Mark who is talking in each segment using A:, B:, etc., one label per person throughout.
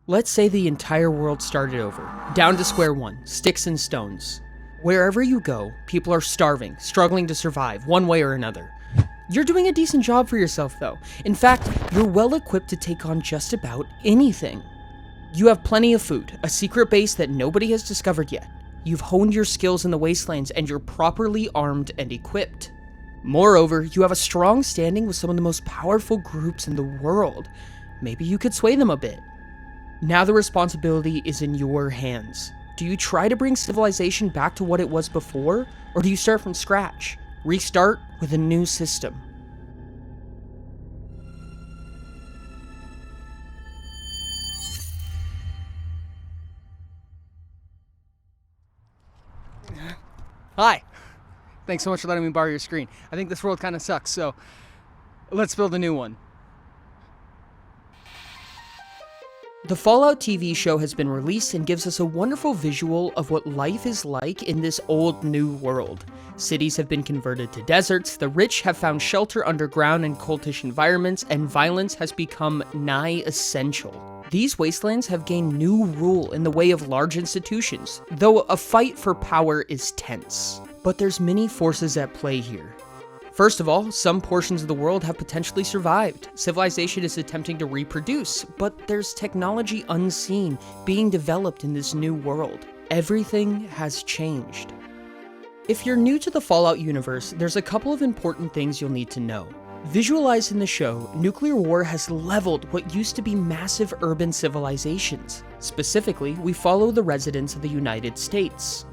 A: Let's say the entire world started over, down to square one, sticks and stones. Wherever you go, people are starving, struggling to survive, one way or another. You're doing a decent job for yourself though. In fact, you're well equipped to take on just about anything. You have plenty of food, a secret base that nobody has discovered yet. You've honed your skills in the wastelands and you're properly armed and equipped. Moreover, you have a strong standing with some of the most powerful groups in the world. Maybe you could sway them a bit. Now the responsibility is in your hands. Do you try to bring civilization back to what it was before, or do you start from scratch? Restart with a new system.
B: Hi. Thanks so much for letting me borrow your screen. I think this world kind of sucks, so let's build a new one.
A: The Fallout TV show has been released and gives us a wonderful visual of what life is like in this old new world. Cities have been converted to deserts, the rich have found shelter underground in cultish environments, and violence has become nigh essential. These wastelands have gained new rule in the way of large institutions, though a fight for power is tense. But there's many forces at play here. First of all, some portions of the world have potentially survived. Civilization is attempting to reproduce, but there's technology unseen being developed in this new world. Everything has changed. If you're new to the Fallout universe, there's a couple of important things you'll need to know. Visualized in the show, nuclear war has leveled what used to be massive urban civilizations. Specifically, we follow the residents of the United States.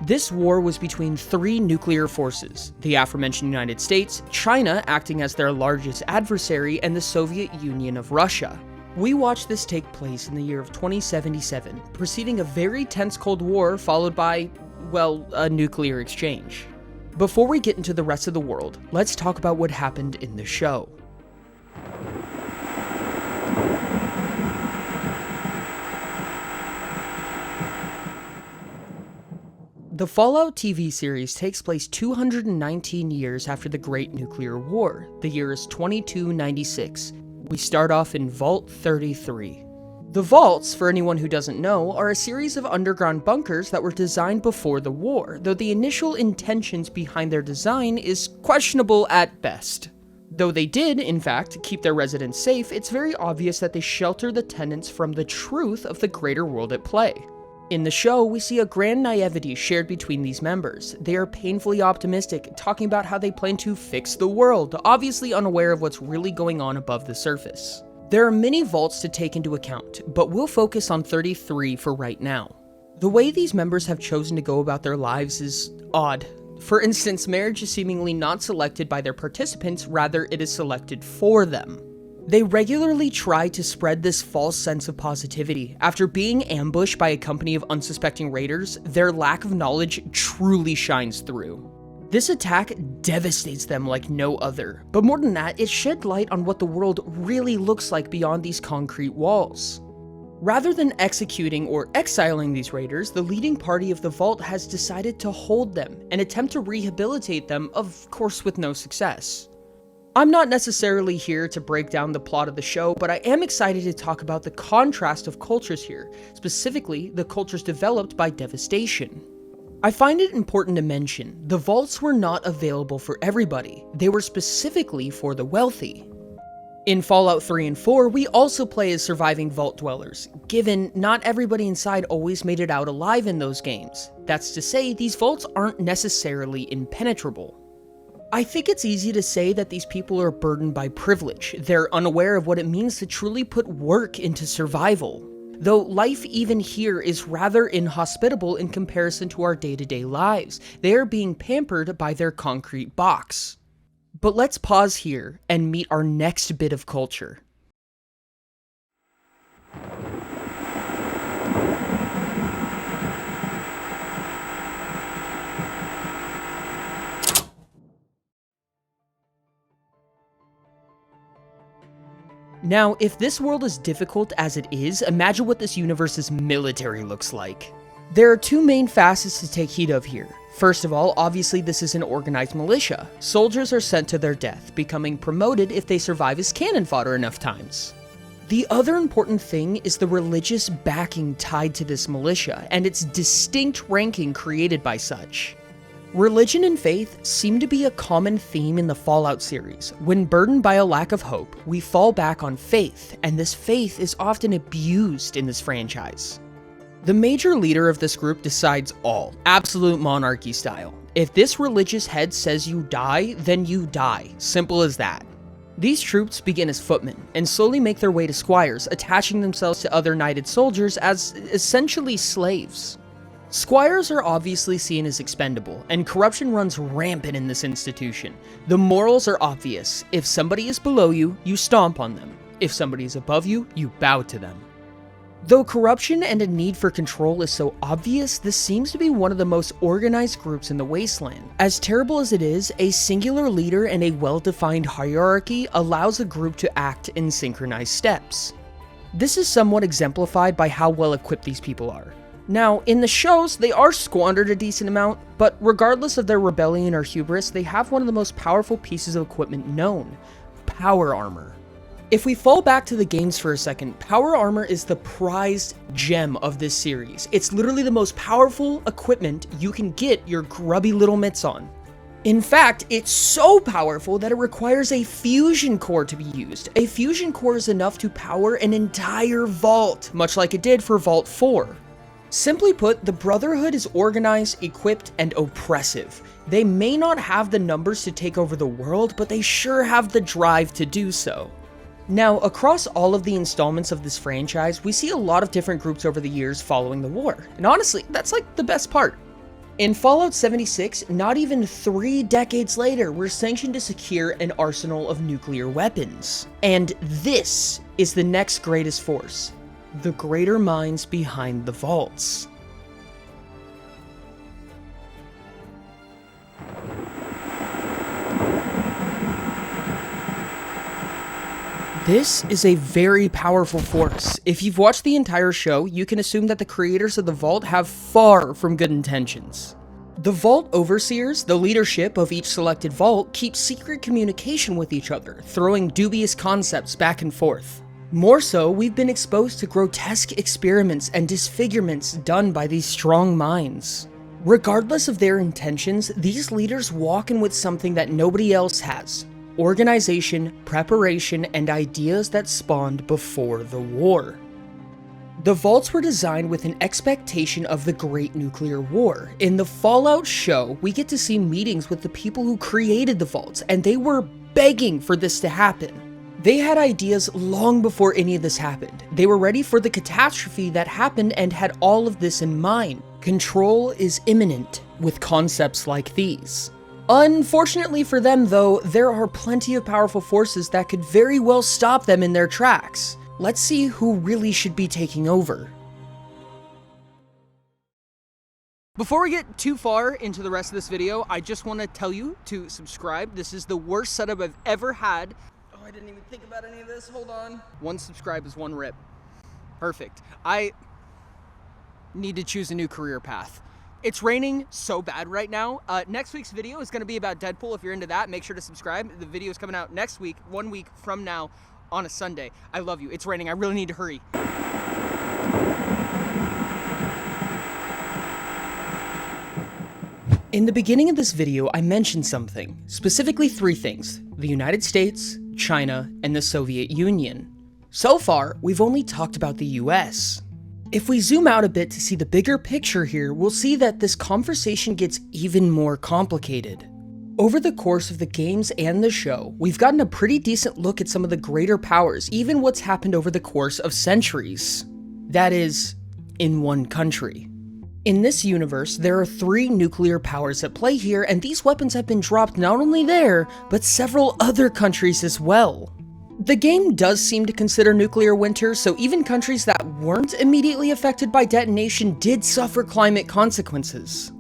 A: This war was between three nuclear forces, the aforementioned United States, China acting as their largest adversary, and the Soviet Union of Russia. We watched this take place in the year of 2077, preceding a very tense Cold War followed by, well, a nuclear exchange. Before we get into the rest of the world, let's talk about what happened in the show. The Fallout TV series takes place 219 years after the Great Nuclear War. The year is 2296. We start off in Vault 33. The vaults, for anyone who doesn't know, are a series of underground bunkers that were designed before the war, though the initial intentions behind their design is questionable at best. Though they did, in fact, keep their residents safe, it's very obvious that they shelter the tenants from the truth of the greater world at play. In the show, we see a grand naivety shared between these members. They are painfully optimistic, talking about how they plan to fix the world, obviously unaware of what's really going on above the surface. There are many vaults to take into account, but we'll focus on 33 for right now. The way these members have chosen to go about their lives is odd. For instance, marriage is seemingly not selected by their participants, rather it is selected for them. They regularly try to spread this false sense of positivity. After being ambushed by a company of unsuspecting raiders, their lack of knowledge truly shines through. This attack devastates them like no other, but more than that, it shed light on what the world really looks like beyond these concrete walls. Rather than executing or exiling these raiders, the leading party of the Vault has decided to hold them and attempt to rehabilitate them, of course with no success. I'm not necessarily here to break down the plot of the show, but I am excited to talk about the contrast of cultures here, specifically the cultures developed by devastation. I find it important to mention, the vaults were not available for everybody, they were specifically for the wealthy. In Fallout 3 and 4, we also play as surviving vault dwellers, given not everybody inside always made it out alive in those games. That's to say, these vaults aren't necessarily impenetrable. I think it's easy to say that these people are burdened by privilege. They're unaware of what it means to truly put work into survival. Though life even here is rather inhospitable in comparison to our day-to-day lives, they are being pampered by their concrete box. But let's pause here and meet our next bit of culture. Now, if this world is difficult as it is, imagine what this universe's military looks like. There are two main facets to take heed of here. First of all, obviously this is an organized militia. Soldiers are sent to their death, becoming promoted if they survive as cannon fodder enough times. The other important thing is the religious backing tied to this militia, and its distinct ranking created by such. Religion and faith seem to be a common theme in the Fallout series. When burdened by a lack of hope, we fall back on faith, and this faith is often abused in this franchise. The major leader of this group decides all, absolute monarchy style. If this religious head says you die, then you die. Simple as that. These troops begin as footmen, and slowly make their way to squires, attaching themselves to other knighted soldiers as essentially slaves. Squires are obviously seen as expendable, and corruption runs rampant in this institution. The morals are obvious. If somebody is below you, you stomp on them. If somebody is above you, you bow to them. Though corruption and a need for control is so obvious, this seems to be one of the most organized groups in the Wasteland. As terrible as it is, a singular leader and a well-defined hierarchy allows a group to act in synchronized steps. This is somewhat exemplified by how well equipped these people are. Now, in the shows, they are squandered a decent amount, but regardless of their rebellion or hubris, they have one of the most powerful pieces of equipment known: power armor. If we fall back to the games for a second, power armor is the prized gem of this series. It's literally the most powerful equipment you can get your grubby little mitts on. In fact, it's so powerful that it requires a fusion core to be used. A fusion core is enough to power an entire vault, much like it did for Vault 4. Simply put, the Brotherhood is organized, equipped, and oppressive. They may not have the numbers to take over the world, but they sure have the drive to do so. Now, across all of the installments of this franchise, we see a lot of different groups over the years following the war, and honestly, that's like the best part. In Fallout 76, not even 3 decades later, we're sanctioned to secure an arsenal of nuclear weapons. And this is the next greatest force: the greater minds behind the vaults. This is a very powerful force. If you've watched the entire show, you can assume that the creators of the Vault have far from good intentions. The Vault Overseers, the leadership of each selected Vault, keep secret communication with each other, throwing dubious concepts back and forth. More so, we've been exposed to grotesque experiments and disfigurements done by these strong minds. Regardless of their intentions, these leaders walk in with something that nobody else has: organization, preparation, and ideas that spawned before the war. The vaults were designed with an expectation of the Great Nuclear War. In the Fallout show, we get to see meetings with the people who created the vaults, and they were begging for this to happen. They had ideas long before any of this happened. They were ready for the catastrophe that happened and had all of this in mind. Control is imminent with concepts like these. Unfortunately for them, though, there are plenty of powerful forces that could very well stop them in their tracks. Let's see who really should be taking over.
B: Before we get too far into the rest of this video, I just want to tell you to subscribe. This is the worst setup I've ever had.
A: Oh, I didn't even think about any of this. Hold on.
B: 1 subscribe is 1 rip. Perfect. I need to choose a new career path. It's raining so bad right now. Next week's video is going to be about Deadpool. If you're into that, make sure to subscribe. The video is coming out next week, 1 week from now, on a Sunday. I love you. It's raining. I really need to hurry.
A: In the beginning of this video, I mentioned something, specifically 3 things: the United States, China, and the Soviet Union. So far, we've only talked about the US. If we zoom out a bit to see the bigger picture here, we'll see that this conversation gets even more complicated. Over the course of the games and the show, we've gotten a pretty decent look at some of the greater powers, even what's happened over the course of centuries. That is, in one country. In this universe, there are 3 nuclear powers at play here, and these weapons have been dropped not only there, but several other countries as well. The game does seem to consider nuclear winter, so even countries that weren't immediately affected by detonation did suffer climate consequences.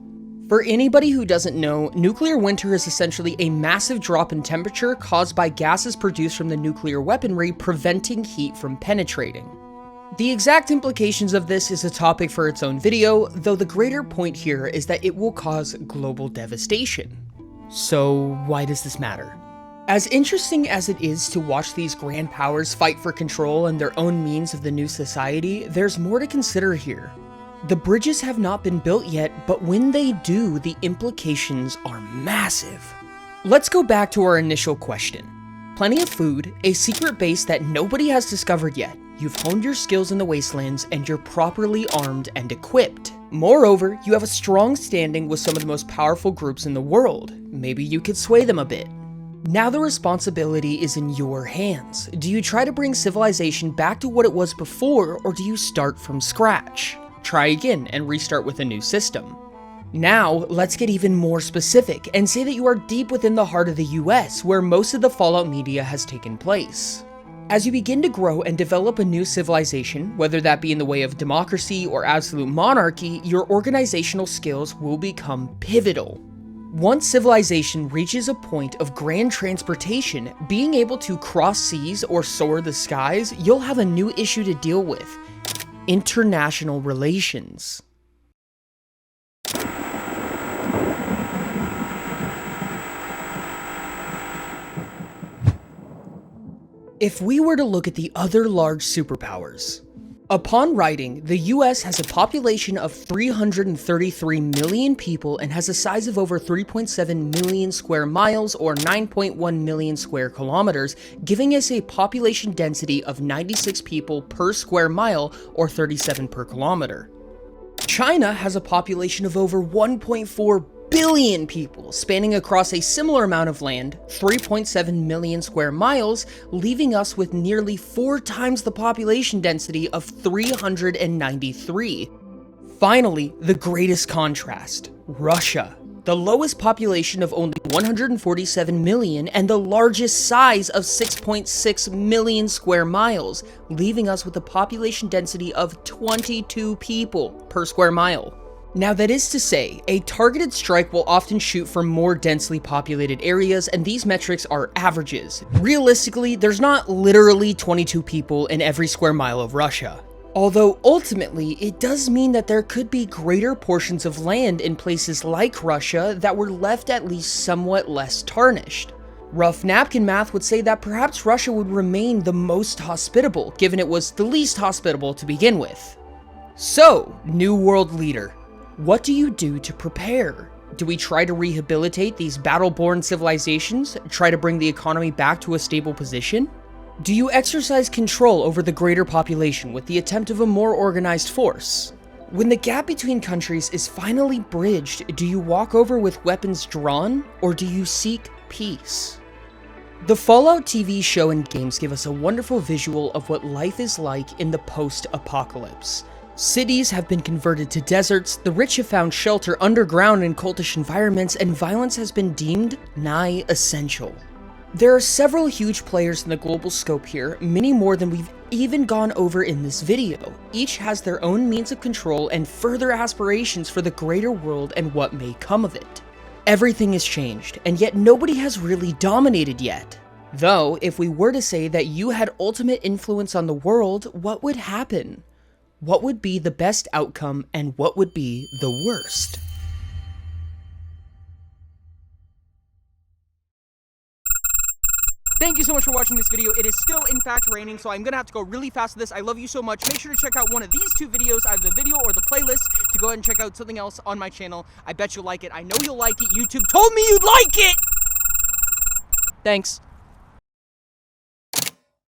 A: For anybody who doesn't know, nuclear winter is essentially a massive drop in temperature caused by gases produced from the nuclear weaponry preventing heat from penetrating. The exact implications of this is a topic for its own video, though the greater point here is that it will cause global devastation. So why does this matter? As interesting as it is to watch these grand powers fight for control and their own means of the new society, there's more to consider here. The bridges have not been built yet, but when they do, the implications are massive. Let's go back to our initial question. Plenty of food, a secret base that nobody has discovered yet. You've honed your skills in the wastelands, and you're properly armed and equipped. Moreover, you have a strong standing with some of the most powerful groups in the world. Maybe you could sway them a bit. Now the responsibility is in your hands. Do you try to bring civilization back to what it was before, or do you start from scratch? Try again and restart with a new system. Now, let's get even more specific and say that you are deep within the heart of the US, where most of the Fallout media has taken place. As you begin to grow and develop a new civilization, whether that be in the way of democracy or absolute monarchy, your organizational skills will become pivotal. Once civilization reaches a point of grand transportation, being able to cross seas or soar the skies, you'll have a new issue to deal with: international relations. If we were to look at the other large superpowers, upon writing, the US has a population of 333 million people and has a size of over 3.7 million square miles or 9.1 million square kilometers, giving us a population density of 96 people per square mile or 37 per kilometer. China has a population of over 1.4 billion people, spanning across a similar amount of land, 3.7 million square miles, leaving us with nearly 4 times the population density of 393. Finally, the greatest contrast: Russia. The lowest population of only 147 million and the largest size of 6.6 million square miles, leaving us with a population density of 22 people per square mile. Now that is to say, a targeted strike will often shoot for more densely populated areas, and these metrics are averages. Realistically, there's not literally 22 people in every square mile of Russia. Although ultimately, it does mean that there could be greater portions of land in places like Russia that were left at least somewhat less tarnished. Rough napkin math would say that perhaps Russia would remain the most hospitable, given it was the least hospitable to begin with. So, New World Leader. What do you do to prepare? Do we try to rehabilitate these battle-born civilizations? Try to bring the economy back to a stable position? Do you exercise control over the greater population with the attempt of a more organized force? When the gap between countries is finally bridged, do you walk over with weapons drawn, or do you seek peace? The Fallout TV show and games give us a wonderful visual of what life is like in the post-apocalypse. Cities have been converted to deserts, the rich have found shelter underground in cultish environments, and violence has been deemed nigh essential. There are several huge players in the global scope here, many more than we've even gone over in this video. Each has their own means of control and further aspirations for the greater world and what may come of it. Everything has changed, and yet nobody has really dominated yet. Though, if we were to say that you had ultimate influence on the world, what would happen? What would be the best outcome, and what would be the worst?
B: Thank you so much for watching this video. It is still in fact raining, so I'm gonna have to go really fast with this. I love you so much. Make sure to check out one of these 2 videos, either the video or the playlist, to go ahead and check out something else on my channel. I bet you'll like it. I know you'll like it. YouTube told me you'd like it!
A: Thanks.